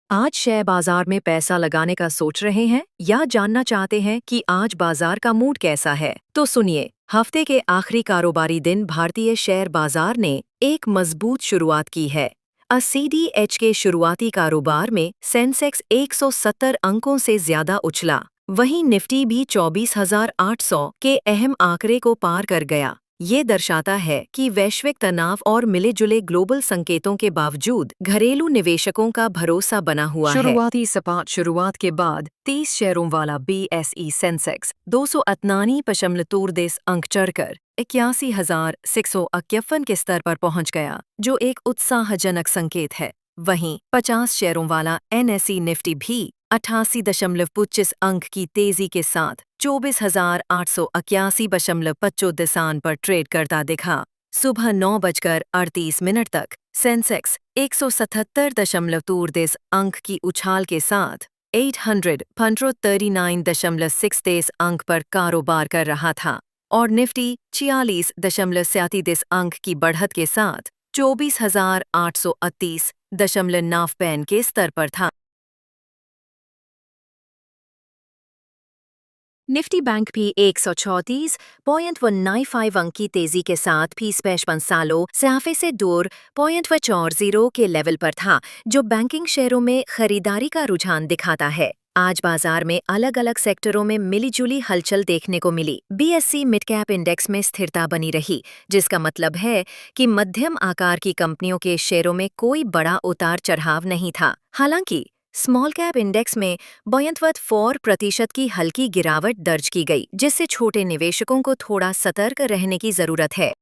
आज शेयर बाजार में पैसा लगाने का सोच रहे हैं या जानना चाहते हैं कि आज बाजार का मूड कैसा है? तो सुनिए, हफ्ते के आखिरी कारोबारी दिन भारतीय शेयर बाजार ने एक मजबूत शुरुआत की है। सीडीएच के शुरुआती कारोबार में सेंसेक्स 170 अंकों से ज्यादा उछला। वहीं निफ्टी भी 24,800 के अहम आंकड़े को पार कर गया। ये दर्शाता है कि वैश्विक तनाव और मिले-जुले ग्लोबल संकेतों के बावजूद घरेलू निवेशकों का भरोसा बना हुआ है। शुरुआती सपाट शुरुआत के बाद 30 शेयरों वाला बीएसई सेंसेक्स 298.33 अंक चढ़कर 81,651 के स्तर पर पहुंच गया, जो एक उत्साहजनक संकेत है। वहीं 50 शेयरों वाला एनएसई निफ्टी भी 88.25 अंक की तेजी के साथ 24,881.25 स्थान पर ट्रेड करता दिखा। सुबह 9:38 तक सेंसेक्स 177.33 अंक की उछाल के साथ 839.63 अंक पर कारोबार कर रहा था और निफ्टी 46.37 अंक की बढ़त के साथ 24,838.9 के स्तर पर था। निफ्टी बैंक भी 134.195 अंक की तेजी के साथ 55 सालों सहाफे से दूर 0.40 के लेवल पर था, जो बैंकिंग शेयरों में खरीदारी का रुझान दिखाता है। आज बाजार में अलग अलग सेक्टरों में मिलीजुली हलचल देखने को मिली। बीएसई मिड कैप इंडेक्स में स्थिरता बनी रही, जिसका मतलब है कि मध्यम आकार की कंपनियों के शेयरों में कोई बड़ा उतार चढ़ाव नहीं था। हालांकि स्मॉल कैप इंडेक्स में 0.4% की हल्की गिरावट दर्ज की गई, जिससे छोटे निवेशकों को थोड़ा सतर्क रहने की जरूरत है।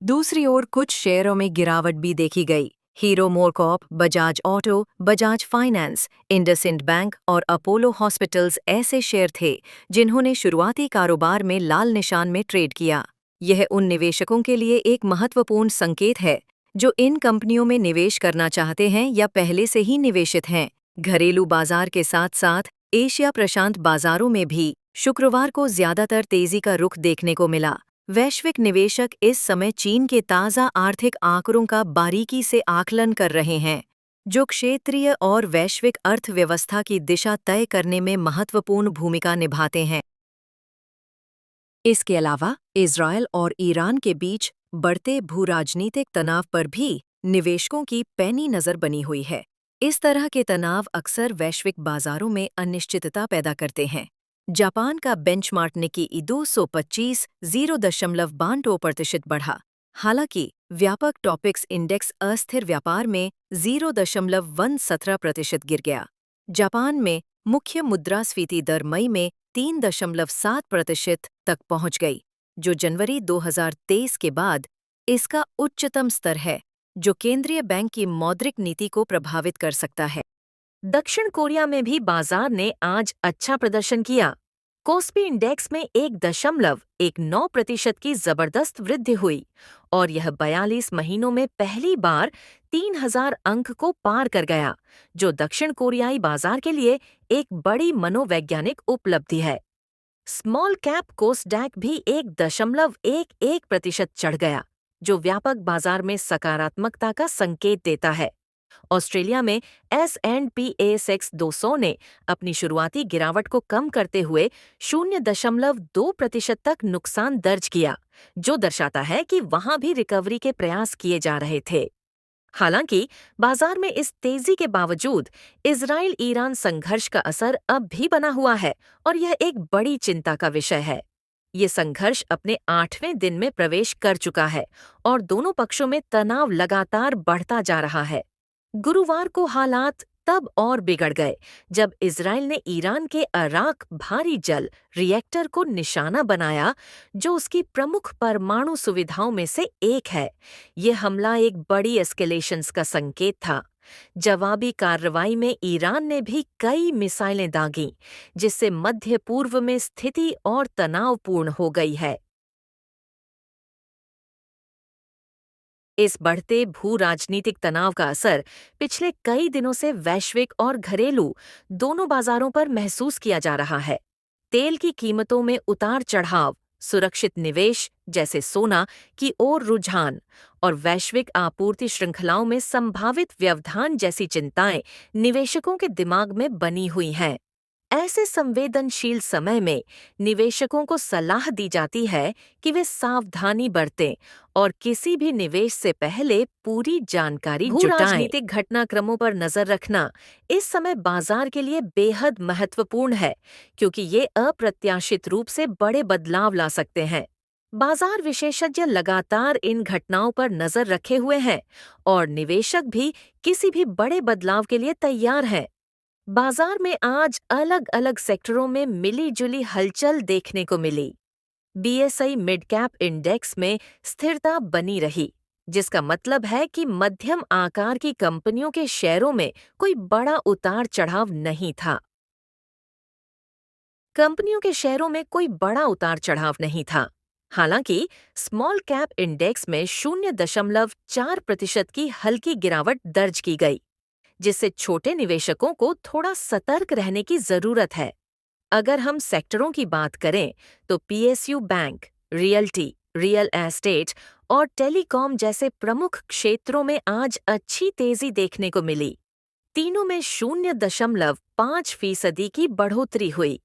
दूसरी ओर कुछ शेयरों में गिरावट भी देखी गई। Hero MotoCorp, Bajaj auto, Bajaj finance, IndusInd bank और अपोलो हॉस्पिटल्स ऐसे शेयर थे जिन्होंने शुरुआती कारोबार में लाल निशान में ट्रेड किया। यह उन निवेशकों के लिए एक महत्वपूर्ण संकेत है जो इन कंपनियों में निवेश करना चाहते हैं या पहले से ही निवेशित हैं। घरेलू बाजार के साथ साथ एशिया प्रशांत बाजारों में भी शुक्रवार को ज्यादातर तेजी का रुख देखने को मिला। वैश्विक निवेशक इस समय चीन के ताज़ा आर्थिक आंकड़ों का बारीकी से आकलन कर रहे हैं, जो क्षेत्रीय और वैश्विक अर्थव्यवस्था की दिशा तय करने में महत्वपूर्ण भूमिका निभाते हैं। इसके अलावा इजरायल और ईरान के बीच बढ़ते भूराजनीतिक तनाव पर भी निवेशकों की पैनी नज़र बनी हुई है। इस तरह के तनाव अक्सर वैश्विक बाजारों में अनिश्चितता पैदा करते हैं। जापान का बेंचमार्क निक्की 225 0.92% बढ़ा। हालांकि व्यापक टॉपिक्स इंडेक्स अस्थिर व्यापार में 0.17% गिर गया। जापान में मुख्य मुद्रास्फीति दर मई में 3.7% तक पहुंच गई, जो जनवरी 2023 के बाद इसका उच्चतम स्तर है, जो केंद्रीय बैंक की मौद्रिक नीति को प्रभावित कर सकता है। दक्षिण कोरिया में भी बाजार ने आज अच्छा प्रदर्शन किया। कोस्पी इंडेक्स में 1.19% की जबरदस्त वृद्धि हुई और यह 42 महीनों में पहली बार 3,000 अंक को पार कर गया, जो दक्षिण कोरियाई बाजार के लिए एक बड़ी मनोवैज्ञानिक उपलब्धि है। स्मॉल कैप कोस्डैक भी 1.11% चढ़ गया, जो व्यापक बाजार में सकारात्मकता का संकेत देता है। ऑस्ट्रेलिया में S&P ASX 200 ने अपनी शुरुआती गिरावट को कम करते हुए 0.2% तक नुकसान दर्ज किया, जो दर्शाता है कि वहां भी रिकवरी के प्रयास किए जा रहे थे। हालांकि बाजार में इस तेजी के बावजूद इजराइल-ईरान संघर्ष का असर अब भी बना हुआ है और यह एक बड़ी चिंता का विषय है। ये संघर्ष अपने 8वें दिन में प्रवेश कर चुका है और दोनों पक्षों में तनाव लगातार बढ़ता जा रहा है। गुरुवार को हालात तब और बिगड़ गए जब इजराइल ने ईरान के अराक भारी जल रिएक्टर को निशाना बनाया, जो उसकी प्रमुख परमाणु सुविधाओं में से एक है। यह हमला एक बड़ी एस्केलेशंस का संकेत था। जवाबी कार्रवाई में ईरान ने भी कई मिसाइलें दागीं, जिससे मध्य पूर्व में स्थिति और तनावपूर्ण हो गई है। इस बढ़ते भू राजनीतिक तनाव का असर पिछले कई दिनों से वैश्विक और घरेलू दोनों बाजारों पर महसूस किया जा रहा है। तेल की कीमतों में उतार चढ़ाव, सुरक्षित निवेश, जैसे सोना की ओर रुझान और वैश्विक आपूर्ति श्रृंखलाओं में संभावित व्यवधान जैसी चिंताएं निवेशकों के दिमाग में बनी हुई हैं। ऐसे संवेदनशील समय में निवेशकों को सलाह दी जाती है कि वे सावधानी बरतें और किसी भी निवेश से पहले पूरी जानकारी जुटाएं। राजनीतिक घटनाक्रमों पर नजर रखना इस समय बाजार के लिए बेहद महत्वपूर्ण है, क्योंकि ये अप्रत्याशित रूप से बड़े बदलाव ला सकते हैं। बाजार विशेषज्ञ लगातार इन घटनाओं पर नजर रखे हुए हैं और निवेशक भी किसी भी बड़े बदलाव के लिए तैयार हैं। बाजार में आज अलग अलग सेक्टरों में मिली जुली हलचल देखने को मिली। बीएसई मिड कैप इंडेक्स में स्थिरता बनी रही, जिसका मतलब है कि मध्यम आकार की कंपनियों के शेयरों में कोई बड़ा उतार चढ़ाव नहीं था। हालांकि स्मॉल कैप इंडेक्स में 0.4% की हल्की गिरावट दर्ज की गई, जिससे छोटे निवेशकों को थोड़ा सतर्क रहने की जरूरत है। अगर हम सेक्टरों की बात करें तो PSU bank, realty, real estate और टेलीकॉम जैसे प्रमुख क्षेत्रों में आज अच्छी तेजी देखने को मिली। तीनों में 0.5% की बढ़ोतरी हुई।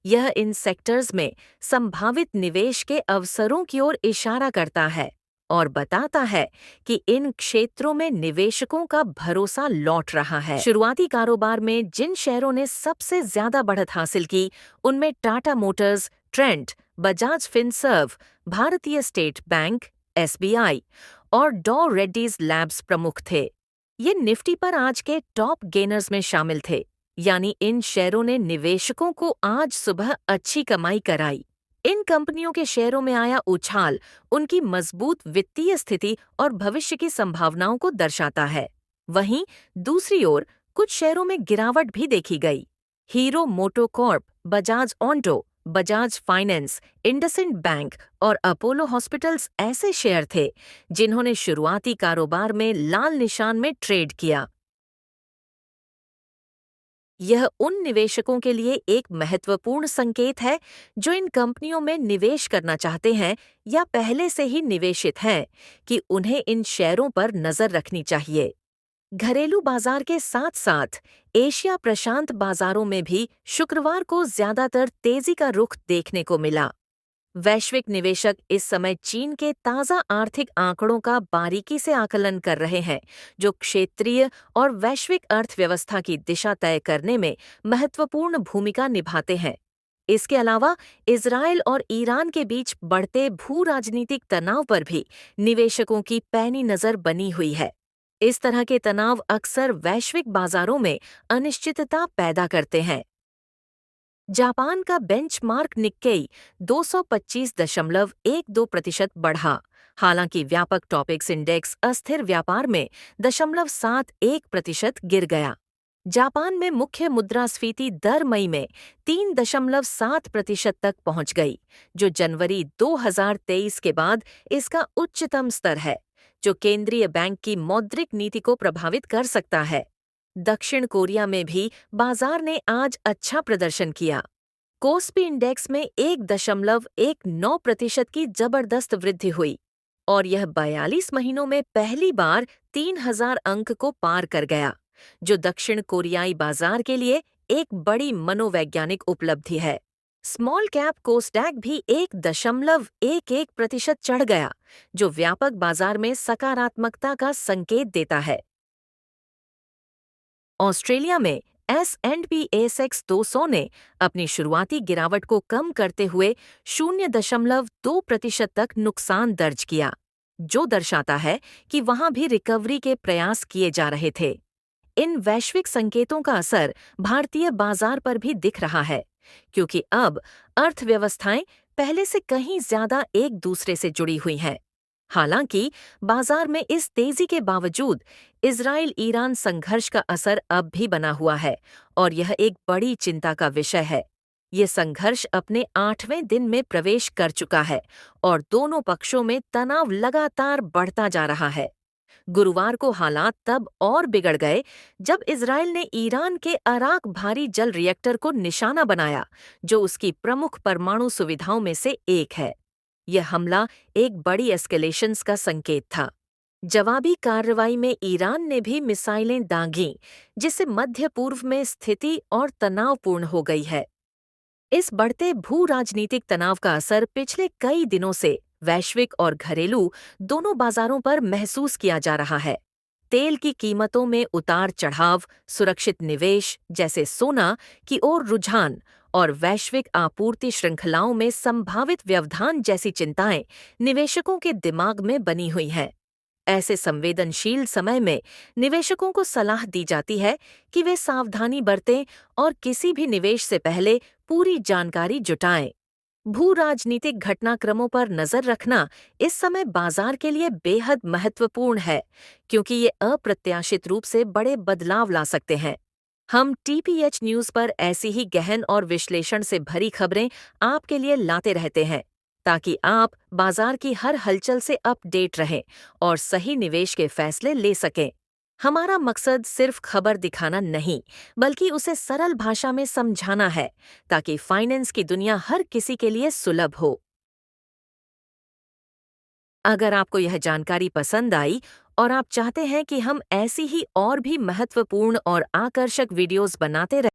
यह इन सेक्टर्स में संभावित निवेश के अवसरों की ओर इशारा करता है और बताता है कि इन क्षेत्रों में निवेशकों का भरोसा लौट रहा है। शुरुआती कारोबार में जिन शेयरों ने सबसे ज्यादा बढ़त हासिल की, उनमें Tata Motors, Trent, Bajaj Finserv, भारतीय स्टेट बैंक, एसबीआई और डॉ रेड्डीज लैब्स प्रमुख थे। ये निफ्टी पर आज के टॉप गेनर्स में शामिल थे, यानी इन शेयरों ने निवेशकों को आज सुबह अच्छी कमाई कराई। इन कंपनियों के शेयरों में आया उछाल उनकी मजबूत वित्तीय स्थिति और भविष्य की संभावनाओं को दर्शाता है। वहीं दूसरी ओर कुछ शेयरों में गिरावट भी देखी गई। Hero MotoCorp, Bajaj onto, Bajaj finance, IndusInd bank और अपोलो हॉस्पिटल्स ऐसे शेयर थे जिन्होंने शुरुआती कारोबार में लाल निशान में ट्रेड किया। यह उन निवेशकों के लिए एक महत्वपूर्ण संकेत है जो इन कंपनियों में निवेश करना चाहते हैं या पहले से ही निवेशित हैं, कि उन्हें इन शेयरों पर नजर रखनी चाहिए। घरेलू बाजार के साथ साथ एशिया प्रशांत बाजारों में भी शुक्रवार को ज्यादातर तेजी का रुख देखने को मिला। वैश्विक निवेशक इस समय चीन के ताज़ा आर्थिक आंकड़ों का बारीकी से आकलन कर रहे हैं, जो क्षेत्रीय और वैश्विक अर्थव्यवस्था की दिशा तय करने में महत्वपूर्ण भूमिका निभाते हैं। इसके अलावा इजरायल और ईरान के बीच बढ़ते भू राजनीतिक तनाव पर भी निवेशकों की पैनी नज़र बनी हुई है। इस तरह के तनाव अक्सर वैश्विक बाजारों में अनिश्चितता पैदा करते हैं। जापान का बेंचमार्क निक्केई 225.12% बढ़ा, हालांकि व्यापक टॉपिक्स इंडेक्स अस्थिर व्यापार में 0.71% गिर गया। जापान में मुख्य मुद्रास्फीति दर मई में 3.7% तक पहुंच गई, जो जनवरी 2023 के बाद इसका उच्चतम स्तर है, जो केंद्रीय बैंक की मौद्रिक नीति को प्रभावित कर सकता है। दक्षिण कोरिया में भी बाजार ने आज अच्छा प्रदर्शन किया। कोस्पी इंडेक्स में 1.19% की जबरदस्त वृद्धि हुई और यह 42 महीनों में पहली बार 3000 अंक को पार कर गया, जो दक्षिण कोरियाई बाजार के लिए एक बड़ी मनोवैज्ञानिक उपलब्धि है। स्मॉल कैप कोस्डैक भी 1.11% चढ़ गया, जो व्यापक बाजार में सकारात्मकता का संकेत देता है। ऑस्ट्रेलिया में S&P ASX 200 ने अपनी शुरुआती गिरावट को कम करते हुए 0.2% तक नुकसान दर्ज किया, जो दर्शाता है कि वहां भी रिकवरी के प्रयास किए जा रहे थे। इन वैश्विक संकेतों का असर भारतीय बाजार पर भी दिख रहा है, क्योंकि अब अर्थव्यवस्थाएं पहले से कहीं ज्यादा एक दूसरे से जुड़ी हुई हैं। हालांकि बाजार में इस तेजी के बावजूद इजराइल-ईरान संघर्ष का असर अब भी बना हुआ है और यह एक बड़ी चिंता का विषय है। ये संघर्ष अपने 8वें दिन में प्रवेश कर चुका है और दोनों पक्षों में तनाव लगातार बढ़ता जा रहा है। गुरुवार को हालात तब और बिगड़ गए जब इजराइल ने ईरान के अराक भारी जल रिएक्टर को निशाना बनाया, जो उसकी प्रमुख परमाणु सुविधाओं में से एक है। यह हमला एक बड़ी एस्केलेशंस का संकेत था। जवाबी कार्रवाई में ईरान ने भी मिसाइलें दागीं, जिससे मध्य पूर्व में स्थिति और तनावपूर्ण हो गई है। इस बढ़ते भू राजनीतिक तनाव का असर पिछले कई दिनों से वैश्विक और घरेलू दोनों बाजारों पर महसूस किया जा रहा है। तेल की कीमतों में उतार चढ़ाव, सुरक्षित निवेश जैसे सोना की ओर रुझान और वैश्विक आपूर्ति श्रृंखलाओं में संभावित व्यवधान जैसी चिंताएं निवेशकों के दिमाग में बनी हुई हैं। ऐसे संवेदनशील समय में निवेशकों को सलाह दी जाती है कि वे सावधानी बरतें और किसी भी निवेश से पहले पूरी जानकारी जुटाएं। भू राजनीतिक घटनाक्रमों पर नजर रखना इस समय बाजार के लिए बेहद महत्वपूर्ण है, क्योंकि ये अप्रत्याशित रूप से बड़े बदलाव ला सकते हैं। हम टीपीएच न्यूज पर ऐसी ही गहन और विश्लेषण से भरी खबरें आपके लिए लाते रहते हैं, ताकि आप बाजार की हर हलचल से अपडेट रहें और सही निवेश के फैसले ले सकें। हमारा मकसद सिर्फ खबर दिखाना नहीं, बल्कि उसे सरल भाषा में समझाना है, ताकि फाइनेंस की दुनिया हर किसी के लिए सुलभ हो। अगर आपको यह जानकारी पसंद आई और आप चाहते हैं कि हम ऐसी ही और भी महत्वपूर्ण और आकर्षक वीडियोस बनाते रहें,